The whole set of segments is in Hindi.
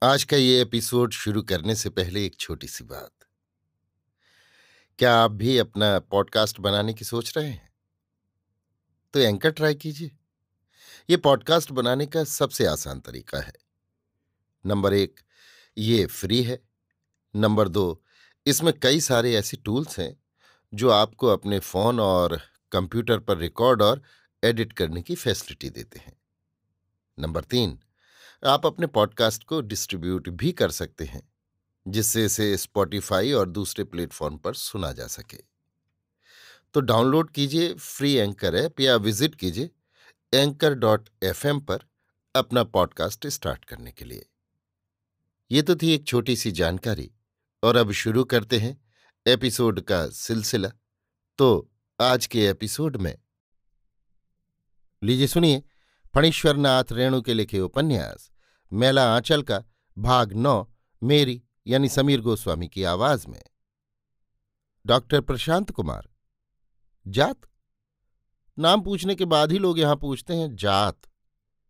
आज का ये एपिसोड शुरू करने से पहले एक छोटी सी बात। क्या आप भी अपना पॉडकास्ट बनाने की सोच रहे हैं? तो एंकर ट्राई कीजिए। ये पॉडकास्ट बनाने का सबसे आसान तरीका है। नंबर 1, ये फ्री है। नंबर 2, इसमें कई सारे ऐसे टूल्स हैं जो आपको अपने फोन और कंप्यूटर पर रिकॉर्ड और एडिट करने की फैसिलिटी देते हैं। नंबर 3, आप अपने पॉडकास्ट को डिस्ट्रीब्यूट भी कर सकते हैं, जिससे इसे स्पॉटिफाई और दूसरे प्लेटफॉर्म पर सुना जा सके। तो डाउनलोड कीजिए फ्री एंकर ऐप या विजिट कीजिए anchor.fm पर अपना पॉडकास्ट स्टार्ट करने के लिए। ये तो थी एक छोटी सी जानकारी, और अब शुरू करते हैं एपिसोड का सिलसिला। तो आज के एपिसोड में लीजिए सुनिए फणीश्वर नाथ रेणु के लिखे उपन्यास मैला आंचल का भाग 9, मेरी यानी समीर गोस्वामी की आवाज में। डॉक्टर प्रशांत कुमार। जात? नाम पूछने के बाद ही लोग यहां पूछते हैं जात।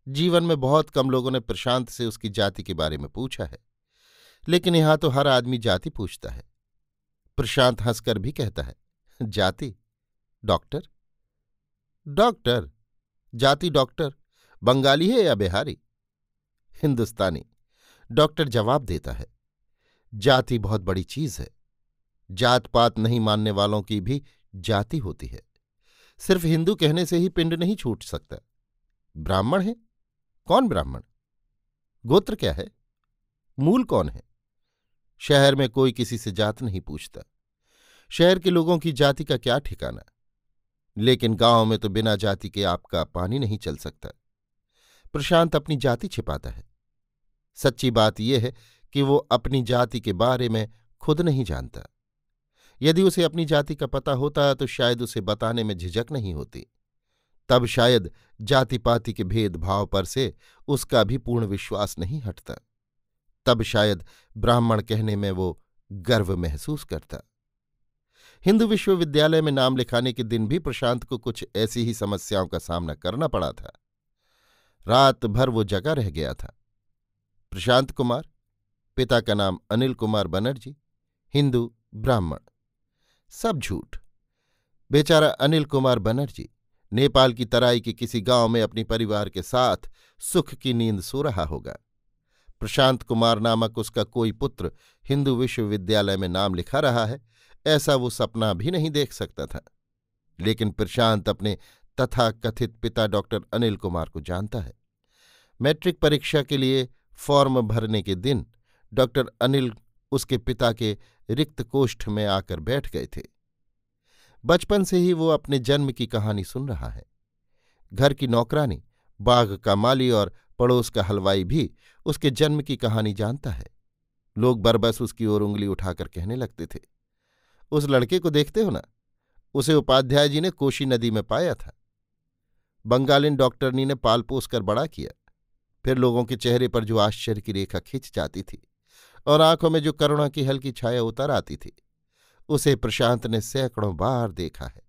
जीवन में बहुत कम लोगों ने प्रशांत से उसकी जाति के बारे में पूछा है, लेकिन यहां तो हर आदमी जाति पूछता है। प्रशांत हंसकर भी कहता है, जाति? डॉक्टर? डॉक्टर? जाति डॉक्टर? बंगाली है या बिहारी? हिंदुस्तानी। डॉक्टर जवाब देता है, जाति बहुत बड़ी चीज है। जात पात नहीं मानने वालों की भी जाति होती है। सिर्फ हिंदू कहने से ही पिंड नहीं छूट सकता। ब्राह्मण है? कौन ब्राह्मण? गोत्र क्या है? मूल कौन है? शहर में कोई किसी से जात नहीं पूछता। शहर के लोगों की जाति का क्या ठिकाना। लेकिन गांव में तो बिना जाति के आपका पानी नहीं चल सकता। प्रशांत अपनी जाति छिपाता है। सच्ची बात यह है कि वो अपनी जाति के बारे में खुद नहीं जानता। यदि उसे अपनी जाति का पता होता तो शायद उसे बताने में झिझक नहीं होती। तब शायद जाति पाति के भेदभाव पर से उसका भी पूर्ण विश्वास नहीं हटता। तब शायद ब्राह्मण कहने में वो गर्व महसूस करता। हिंदू विश्वविद्यालय में नाम लिखाने के दिन भी प्रशांत को कुछ ऐसी ही समस्याओं का सामना करना पड़ा था। रात भर वो जगा रह गया था। प्रशांत कुमार, पिता का नाम अनिल कुमार बनर्जी, हिंदू, ब्राह्मण, सब झूठ। बेचारा अनिल कुमार बनर्जी नेपाल की तराई के किसी गांव में अपने परिवार के साथ सुख की नींद सो रहा होगा। प्रशांत कुमार नामक उसका कोई पुत्र हिंदू विश्वविद्यालय में नाम लिखा रहा है, ऐसा वो सपना भी नहीं देख सकता था। लेकिन प्रशांत अपने तथाकथित पिता डॉक्टर अनिल कुमार को जानता है। मैट्रिक परीक्षा के लिए फॉर्म भरने के दिन डॉक्टर अनिल उसके पिता के रिक्त कोष्ठ में आकर बैठ गए थे। बचपन से ही वो अपने जन्म की कहानी सुन रहा है। घर की नौकरानी, बाग का माली और पड़ोस का हलवाई भी उसके जन्म की कहानी जानता है। लोग बरबस उसकी ओर उंगली उठाकर कहने लगते थे, उस लड़के को देखते हो ना, उसे उपाध्याय जी ने कोशी नदी में पाया था। बंगालिन डॉक्टरनी ने पाल पोस कर बड़ा किया। फिर लोगों के चेहरे पर जो आश्चर्य की रेखा खिंच जाती थी और आंखों में जो करुणा की हल्की छाया उतर आती थी, उसे प्रशांत ने सैकड़ों बार देखा है।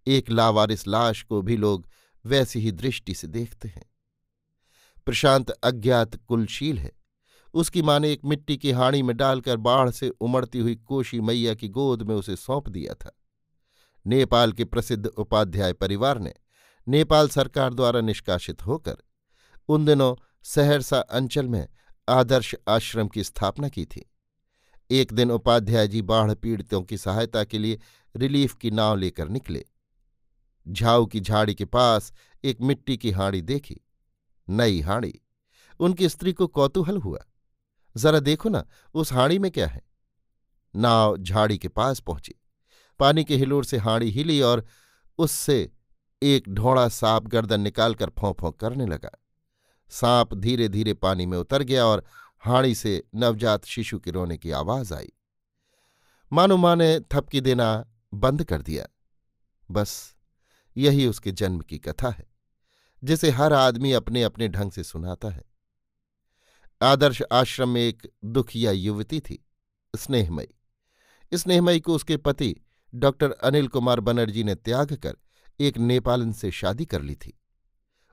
एक लावारिस लाश को भी लोग वैसी ही दृष्टि से देखते हैं। प्रशांत अज्ञात कुलशील है। उसकी मां ने एक मिट्टी की हाड़ी में डालकर बाढ़ से उमड़ती हुई कोशी मैया की गोद में उसे सौंप दिया था। नेपाल के प्रसिद्ध उपाध्याय परिवार ने नेपाल सरकार द्वारा निष्कासित होकर उन दिनों सहरसा अंचल में आदर्श आश्रम की स्थापना की थी। एक दिन उपाध्याय जी बाढ़ पीड़ितों की सहायता के लिए रिलीफ की नाव लेकर निकले। झाऊ की झाड़ी के पास एक मिट्टी की हाड़ी देखी, नई हाड़ी। उनकी स्त्री को कौतूहल हुआ, जरा देखो ना उस हाड़ी में क्या है। नाव झाड़ी के पास पहुंची। पानी के हिलोर से हाड़ी हिली और उससे एक ढोंड़ा सांप गर्दन निकालकर फों फों करने लगा। सांप धीरे धीरे पानी में उतर गया और हाड़ी से नवजात शिशु के रोने की आवाज आई। मानो मां ने थपकी देना बंद कर दिया। बस यही उसके जन्म की कथा है, जिसे हर आदमी अपने अपने ढंग से सुनाता है। आदर्श आश्रम में एक दुखिया युवती थी, स्नेहमयी। स्नेहमयी को उसके पति डॉक्टर अनिल कुमार बनर्जी ने त्याग कर एक नेपालन से शादी कर ली थी।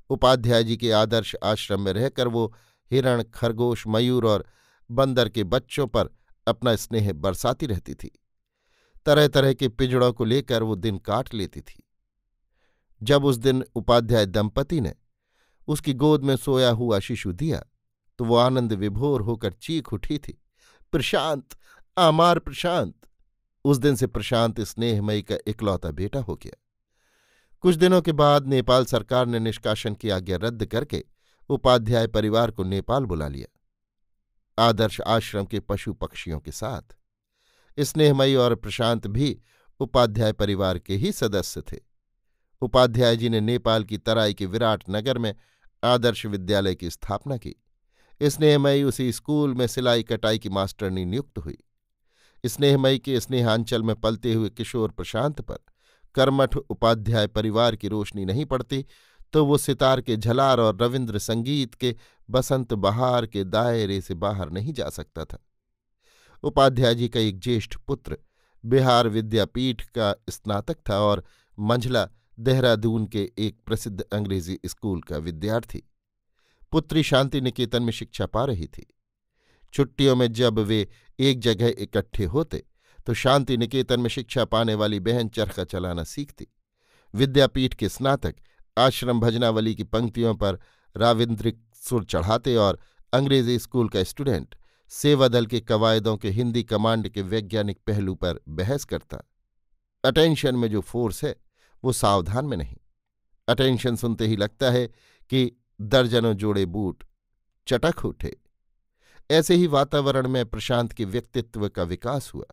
उपाध्याय जी के आदर्श आश्रम में रहकर वो हिरण, खरगोश, मयूर और बंदर के बच्चों पर अपना स्नेह बरसाती रहती थी। तरह तरह के पिंजड़ों को लेकर वो दिन काट लेती थी। जब उस दिन उपाध्याय दंपति ने उसकी गोद में सोया हुआ शिशु दिया तो वो आनंद विभोर होकर चीख उठी थी, प्रशांत, आमार प्रशांत। उस दिन से प्रशांत स्नेहमयी का इकलौता बेटा हो गया। कुछ दिनों के बाद नेपाल सरकार ने निष्कासन की आज्ञा रद्द करके उपाध्याय परिवार को नेपाल बुला लिया, आदर्श आश्रम के पशु पक्षियों के साथ। स्नेहमयी और प्रशांत भी उपाध्याय परिवार के ही सदस्य थे। उपाध्याय जी ने नेपाल की तराई के विराट नगर में आदर्श विद्यालय की स्थापना की। स्नेहमयी उसी स्कूल में सिलाई कटाई की मास्टरनी नियुक्त हुई। स्नेहमयी के स्नेहांचल में पलते हुए किशोर प्रशांत पर कर्मठ उपाध्याय परिवार की रोशनी नहीं पड़ती तो वो सितार के झलार और रविन्द्र संगीत के बसंत बहार के दायरे से बाहर नहीं जा सकता था। उपाध्याय जी का एक ज्येष्ठ पुत्र बिहार विद्यापीठ का स्नातक था और मंझला देहरादून के एक प्रसिद्ध अंग्रेजी स्कूल का विद्यार्थी। पुत्री शांति निकेतन में शिक्षा पा रही थी। छुट्टियों में जब वे एक जगह इकट्ठे होते तो शांति निकेतन में शिक्षा पाने वाली बहन चरखा चलाना सीखती। विद्यापीठ के स्नातक आश्रम भजनावली की पंक्तियों पर राविन्द्रिक सुर चढ़ाते और अंग्रेजी स्कूल का स्टूडेंट सेवा दल के कवायदों के हिंदी कमांड के वैज्ञानिक पहलू पर बहस करता। अटेंशन में जो फोर्स है वो सावधान में नहीं। अटेंशन सुनते ही लगता है कि दर्जनों जोड़े बूट चटक उठे। ऐसे ही वातावरण में प्रशांत के व्यक्तित्व का विकास हुआ।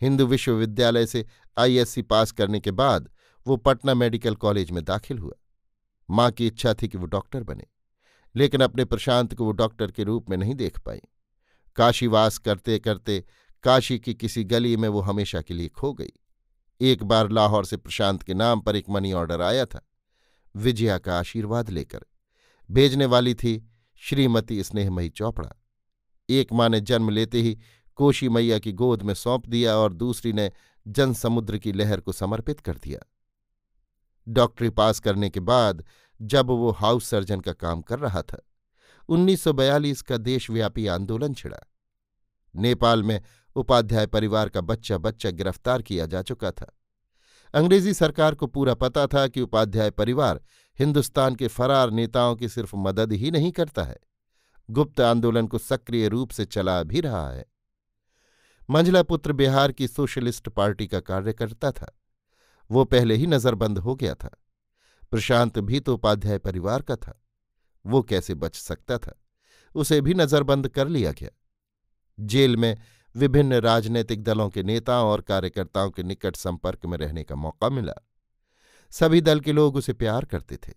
हिंदू विश्वविद्यालय से आईएससी पास करने के बाद वो पटना मेडिकल कॉलेज में दाखिल हुआ। मां की इच्छा थी कि वो डॉक्टर बने, लेकिन अपने प्रशांत को वो डॉक्टर के रूप में नहीं देख पाई। काशीवास करते करते काशी की किसी गली में वो हमेशा के लिए खो गई। एक बार लाहौर से प्रशांत के नाम पर एक मनी ऑर्डर आया था, विजया का आशीर्वाद लेकर। भेजने वाली थी श्रीमती स्नेहमयी चोपड़ा। एक माँ ने जन्म लेते ही कोशी मैया की गोद में सौंप दिया और दूसरी ने जनसमुद्र की लहर को समर्पित कर दिया। डॉक्टरी पास करने के बाद जब वो हाउस सर्जन का काम कर रहा था, 1942 का देशव्यापी आंदोलन छिड़ा। नेपाल में उपाध्याय परिवार का बच्चा बच्चा गिरफ्तार किया जा चुका था। अंग्रेजी सरकार को पूरा पता था कि उपाध्याय परिवार हिंदुस्तान के फरार नेताओं की सिर्फ मदद ही नहीं करता है, गुप्त आंदोलन को सक्रिय रूप से चला भी रहा है। मंझला पुत्र बिहार की सोशलिस्ट पार्टी का कार्यकर्ता था। वो पहले ही नजरबंद हो गया था। प्रशांत भी तो उपाध्याय परिवार का था। वो कैसे बच सकता था? उसे भी नजरबंद कर लिया गया। जेल में विभिन्न राजनीतिक दलों के नेताओं और कार्यकर्ताओं के निकट संपर्क में रहने का मौका मिला। सभी दल के लोग उसे प्यार करते थे।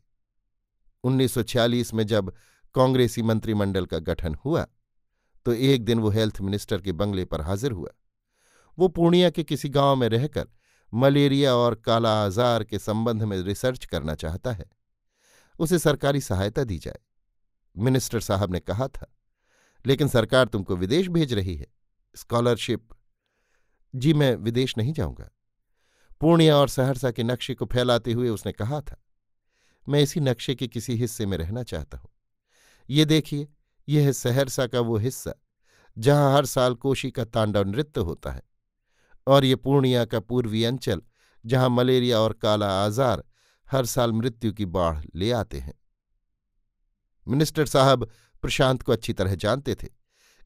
1946 में जब कांग्रेसी मंत्रिमंडल का गठन हुआ तो एक दिन वो हेल्थ मिनिस्टर के बंगले पर हाजिर हुआ। वो पूर्णिया के किसी गांव में रहकर मलेरिया और काला आजार के संबंध में रिसर्च करना चाहता है। उसे सरकारी सहायता दी जाए। मिनिस्टर साहब ने कहा था, लेकिन सरकार तुमको विदेश भेज रही है, स्कॉलरशिप। जी मैं विदेश नहीं जाऊंगा। पूर्णिया और सहरसा के नक्शे को फैलाते हुए उसने कहा था, मैं इसी नक्शे के किसी हिस्से में रहना चाहता हूं। ये देखिए, यह है सहरसा का वो हिस्सा जहां हर साल कोशी का तांडव नृत्य होता है, और ये पूर्णिया का पूर्वी अंचल जहां मलेरिया और काला आजार हर साल मृत्यु की बाढ़ ले आते हैं। मिनिस्टर साहब प्रशांत को अच्छी तरह जानते थे।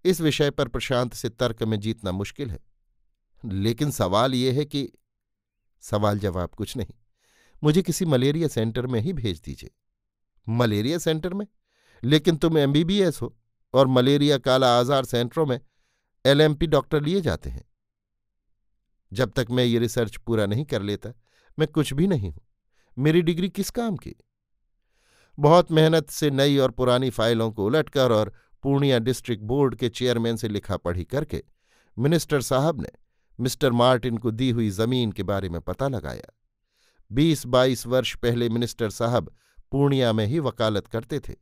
इस विषय पर प्रशांत से तर्क में जीतना मुश्किल है। लेकिन सवाल ये है कि सवाल जवाब कुछ नहीं, मुझे किसी मलेरिया सेंटर में ही भेज दीजिए। मलेरिया सेंटर में? लेकिन तुम एमबीबीएस हो और मलेरिया काला आजार सेंटरों में एलएमपी डॉक्टर लिए जाते हैं। जब तक मैं ये रिसर्च पूरा नहीं कर लेता मैं कुछ भी नहीं हूं। मेरी डिग्री किस काम की? बहुत मेहनत से नई और पुरानी फाइलों को उलटकर और पूर्णिया डिस्ट्रिक्ट बोर्ड के चेयरमैन से लिखा पढ़ी करके मिनिस्टर साहब ने मिस्टर मार्टिन को दी हुई जमीन के बारे में पता लगाया। 20-22 वर्ष पहले मिनिस्टर साहब पूर्णिया में ही वकालत करते थे।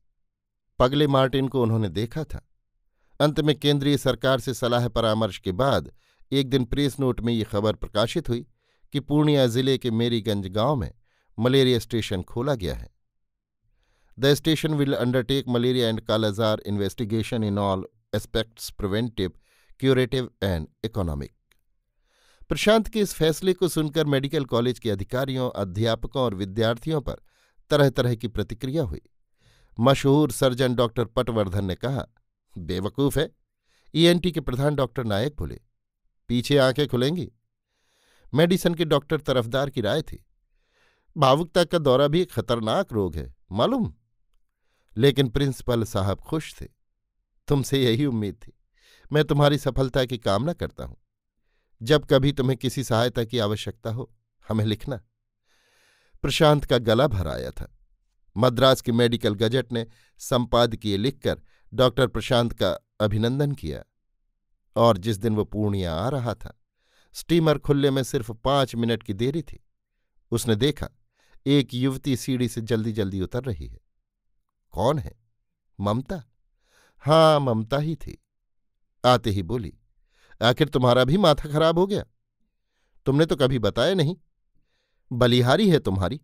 पगले मार्टिन को उन्होंने देखा था। अंत में केंद्रीय सरकार से सलाह परामर्श के बाद एक दिन प्रेस नोट में ये खबर प्रकाशित हुई कि पूर्णिया जिले के मेरीगंज गांव में मलेरिया स्टेशन खोला गया है। The station will undertake malaria and kala-azar investigation in all aspects preventive, curative and economic. Prashant के इस फैसले को सुनकर मेडिकल कॉलेज के अधिकारियों, अध्यापकों और विद्यार्थियों पर तरह तरह की प्रतिक्रिया हुई। मशहूर सर्जन डॉक्टर पटवर्धन ने कहा, बेवकूफ है। ईएनटी के प्रधान डॉक्टर नायक बोले, पीछे आंखें खुलेंगी। मेडिसिन के डॉक्टर तरफदार की राय थी, भावुकता का दौरा भी एक खतरनाक रोग है, मालूम। लेकिन प्रिंसिपल साहब खुश थे। तुमसे यही उम्मीद थी। मैं तुम्हारी सफलता की कामना करता हूं। जब कभी तुम्हें किसी सहायता की आवश्यकता हो, हमें लिखना। प्रशांत का गला भर आया था। मद्रास की मेडिकल गजट ने संपादकीय लिखकर डॉक्टर प्रशांत का अभिनंदन किया, और जिस दिन वो पूर्णिया आ रहा था, स्टीमर खुलने में सिर्फ 5 मिनट की देरी थी। उसने देखा एक युवती सीढ़ी से जल्दी जल्दी उतर रही है। कौन है? ममता। हाँ, ममता ही थी। आते ही बोली, आखिर तुम्हारा भी माथा खराब हो गया? तुमने तो कभी बताया नहीं। बलिहारी है तुम्हारी।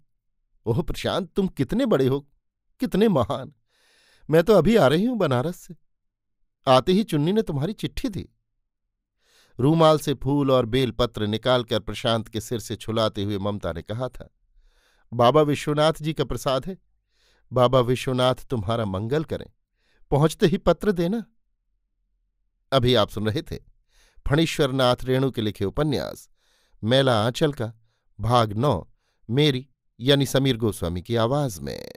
ओह प्रशांत, तुम कितने बड़े हो, कितने महान। मैं तो अभी आ रही हूं बनारस से। आते ही चुन्नी ने तुम्हारी चिट्ठी दी। रूमाल से फूल और बेलपत्र निकालकर प्रशांत के सिर से छुलाते हुए ममता ने कहा था, बाबा विश्वनाथ जी का प्रसाद है। बाबा विश्वनाथ तुम्हारा मंगल करें। पहुंचते ही पत्र देना। अभी आप सुन रहे थे फणीश्वर नाथ रेणु के लिखे उपन्यास मैला आंचल का भाग 9, मेरी यानी समीर गोस्वामी की आवाज में।